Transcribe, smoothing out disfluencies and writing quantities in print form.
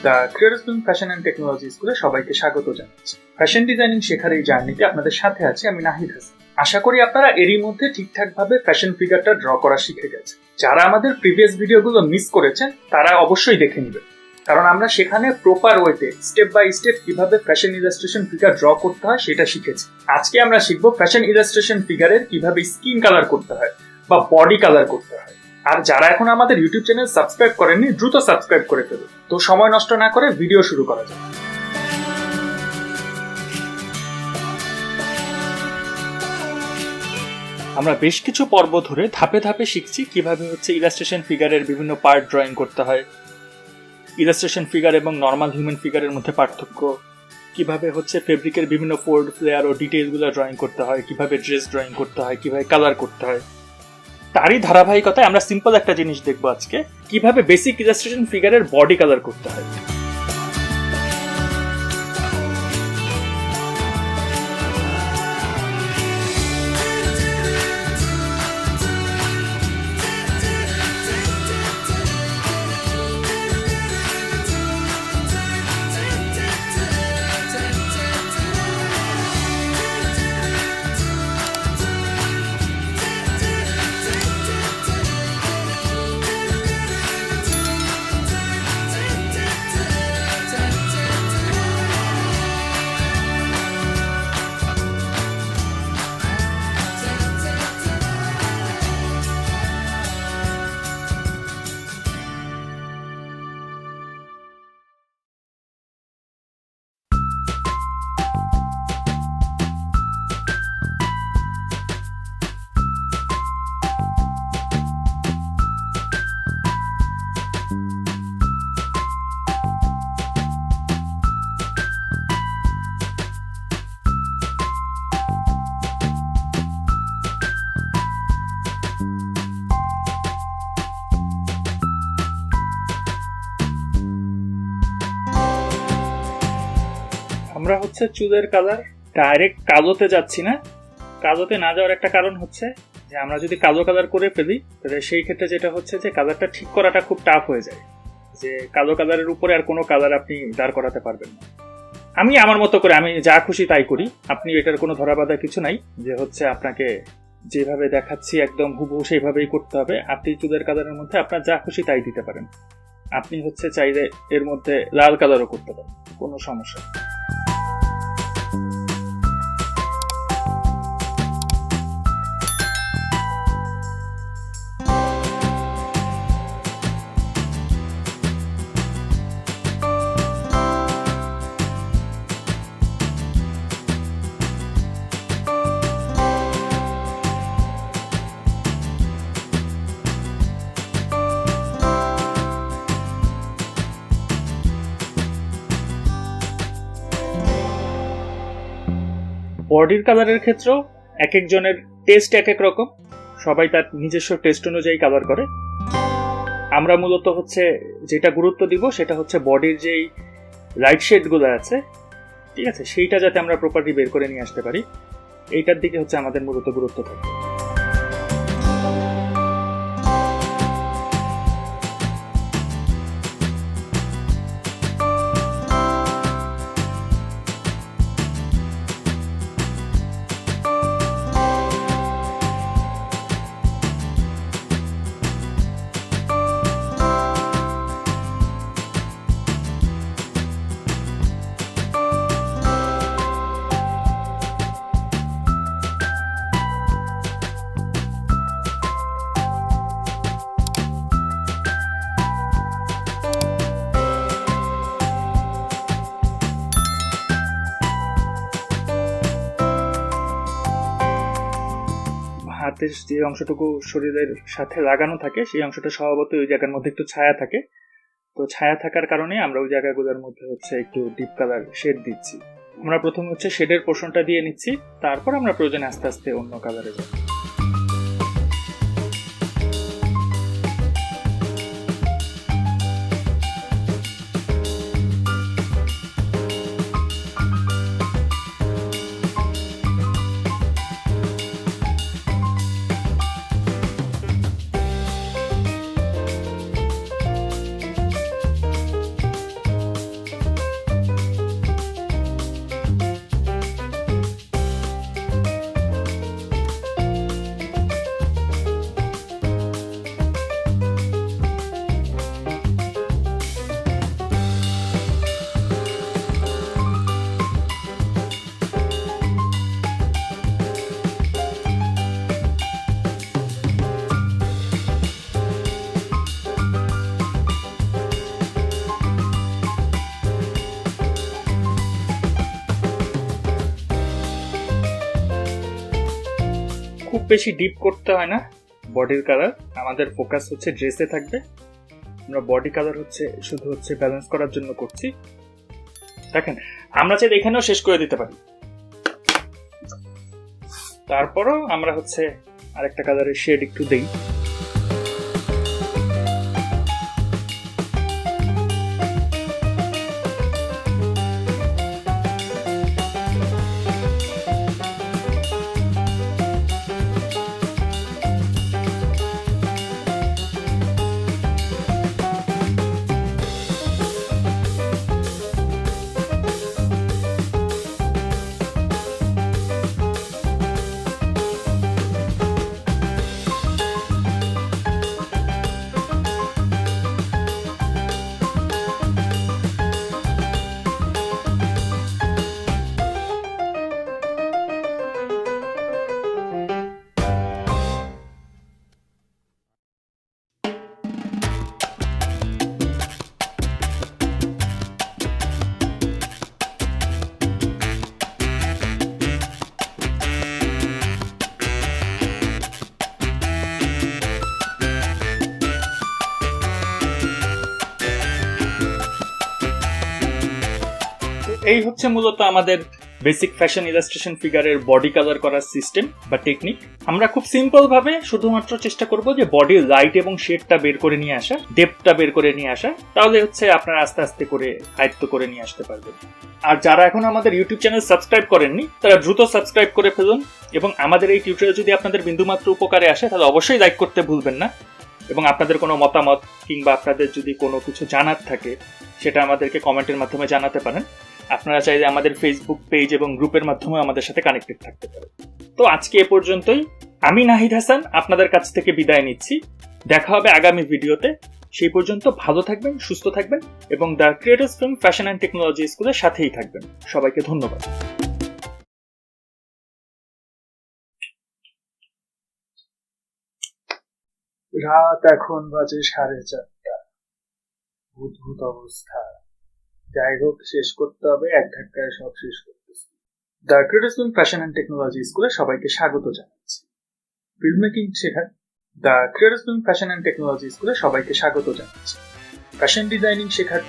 The creators film fashion and technology স্কুলে সবাইকে স্বাগত জানাচ্ছি। ফ্যাশন ডিজাইনিং শেখার এই জার্নিতে আপনাদের সাথে আছি আমি নাহিদ হাসান। আশা করি আপনারা এরই মধ্যে ঠিকঠাকভাবে ফ্যাশন ফিগারটা ড্র করা শিখে গেছেন। যারা আমাদের প্রিভিয়াস ভিডিওগুলো মিস করেছেন তারা অবশ্যই দেখে নেবেন, কারণ আমরা সেখানে প্রপার ওয়েতে স্টেপ বাই স্টেপ কিভাবে ফ্যাশন ইলাস্ট্রেশন ফিগার ড্র করতে হয় সেটা শিখেছি। আজকে আমরা শিখবো ফ্যাশন ইলাস্ট্রেশন ফিগারের কিভাবে স্কিন কালার করতে হয় বা বডি কালার করতে হয়। আর যারা এখন আমাদের ইউটিউব চ্যানেল সাবস্ক্রাইব করেননি দ্রুত সাবস্ক্রাইব করে ফেলুন। তো সময় নষ্ট না করে ভিডিও শুরু করা যাক। আমরা বেশ কিছু পর্ব ধরে ধাপে ধাপে শিখছি কিভাবে ইলাস্ট্রেশন ফিগারের বিভিন্ন পার্ট ড্রয়িং করতে হয়, ইলাস্ট্রেশন ফিগার এবং নর্মাল হিউম্যান ফিগারের মধ্যে পার্থক্য, কিভাবে ফেব্রিকের বিভিন্ন ফোল্ড, ফ্লেয়ার ও ডিটেইলসগুলো ড্রয়িং করতে হয়, কিভাবে ড্রেস ড্রয়িং করতে হয়, কিভাবে কালার করতে হয়। তারই ধারাবাহিকতায় আমরা সিম্পল একটা জিনিস দেখবো আজকে, কিভাবে বেসিক ইলাস্ট্রেশন ফিগারের বডি কালার করতে হয়। আমরা চুলের কালার ডাইরেক্ট কালোতে যাচ্ছি না। কালোতে না যাওয়ার একটা কারণ যে আমরা যদি কালো কালার করে ফেলি তাহলে সেই ক্ষেত্রে যেটা যে কালারটা ঠিক করাটা খুব টাফ হয়ে যায়, যে কালো কালারের উপরে আর কোনো কালার আপনি দাঁড় করাতে পারবেন না। আমি আমার মতো করে আমি যা খুশি তাই করি, আপনি এটার কোনো ধরা বাঁধা কিছু নাই যে আপনাকে যেভাবে দেখাচ্ছি একদম হুবহু সেইভাবেই করতে হবে। আপনি চুলের কালারের মধ্যে আপনার যা খুশি তাই দিতে পারেন। আপনি চাইলে এর মধ্যে লাল কালারও করতে পারেন, কোনো সমস্যা নেই। বডির কালারের ক্ষেত্রেও এক একজনের টেস্ট এক এক রকম, সবাই তার নিজস্ব টেস্ট অনুযায়ী কালার করে। আমরা মূলত যেটা গুরুত্ব দিব সেটা বডির যেই লাইট শেডগুলো আছে, ঠিক আছে, সেইটা যাতে আমরা প্রপারলি বের করে নিয়ে আসতে পারি, এইটার দিকে আমাদের মূলত গুরুত্ব থাকবে। হাতের যে অংশটুকু শরীরের সাথে লাগানো থাকে সেই অংশটা স্বভাবতই ওই জায়গার মধ্যে একটু ছায়া থাকে। তো ছায়া থাকার কারণে আমরা ওই জায়গাগুলোর মধ্যে একটু ডিপ কালার শেড দিচ্ছি। আমরা প্রথমে শেডের পোর্শনটা দিয়ে নিচ্ছি, তারপর আমরা প্রয়োজনে আস্তে আস্তে অন্য কালারে যাব। খুব বেশি ডিপ করতে হয় না বডির কালার, আমাদের ফোকাস হচ্ছে ড্রেসে থাকবে। আমরা বডি কালার শুধু ব্যালেন্স করার জন্য করছি। দেখেন আমরা চাইলে এখানেও শেষ করে দিতে পারি, তারপরও আমরা আরেকটা কালারের শেড একটু দেই। এই মূলত আমাদের বেসিক ফ্যাশন ইলাস্ট্রেশন ফিগারের বডি কালার করার সিস্টেম বা টেকনিক। আমরা খুব সিম্পল ভাবে শুধুমাত্র চেষ্টা করব যে বডির লাইট এবং শেডটা বের করে নিয়ে আসা, ডেপথটা বের করে নিয়ে আসা, তাহলে আপনারা আস্তে আস্তে করে আয়ত্ত করে নিয়ে আসতে পারবেন। আর যারা এখন আমাদের ইউটিউব চ্যানেল সাবস্ক্রাইব করেননি তারা দ্রুত সাবস্ক্রাইব করে ফেলুন, এবং আমাদের এই টিউটোরিয়াল যদি আপনাদের বিন্দুমাত্র উপকারে আসে তাহলে অবশ্যই লাইক করতে ভুলবেন না। এবং আপনাদের কোনো মতামত কিংবা আপনাদের যদি কোনো কিছু জানার থাকে সেটা আমাদেরকে কমেন্টের মাধ্যমে জানাতে পারেন। আপনারা চাইলে আমাদের ফেসবুক পেজ এবং গ্রুপের মাধ্যমে আমাদের সাথে কানেক্টেড থাকতে পারেন। তো আজকে এ পর্যন্তই। আমি নাহিদ হাসান আপনাদের কাছ থেকে বিদায় নিচ্ছি। দেখা হবে আগামী ভিডিওতে। সেই পর্যন্ত ভালো থাকবেন, সুস্থ থাকবেন এবং the creators film fashion and technology স্কুলের সাথেই থাকবেন। সবাইকে ধন্যবাদ। রাত এখন বাজে 4:30। অদ্ভুত অবস্থা। যাই হোক, শেষ করতে হবে, এক ধাক্কায় সব শেষ করতেছি। The creators film fashion and technology স্কুলে সবাইকে স্বাগত জানাচ্ছি। ফিল্ম মেকিং শেখার the creators film fashion and technology স্কুলে সবাইকে স্বাগত জানাচ্ছি। ফ্যাশন ডিজাইনিং শেখার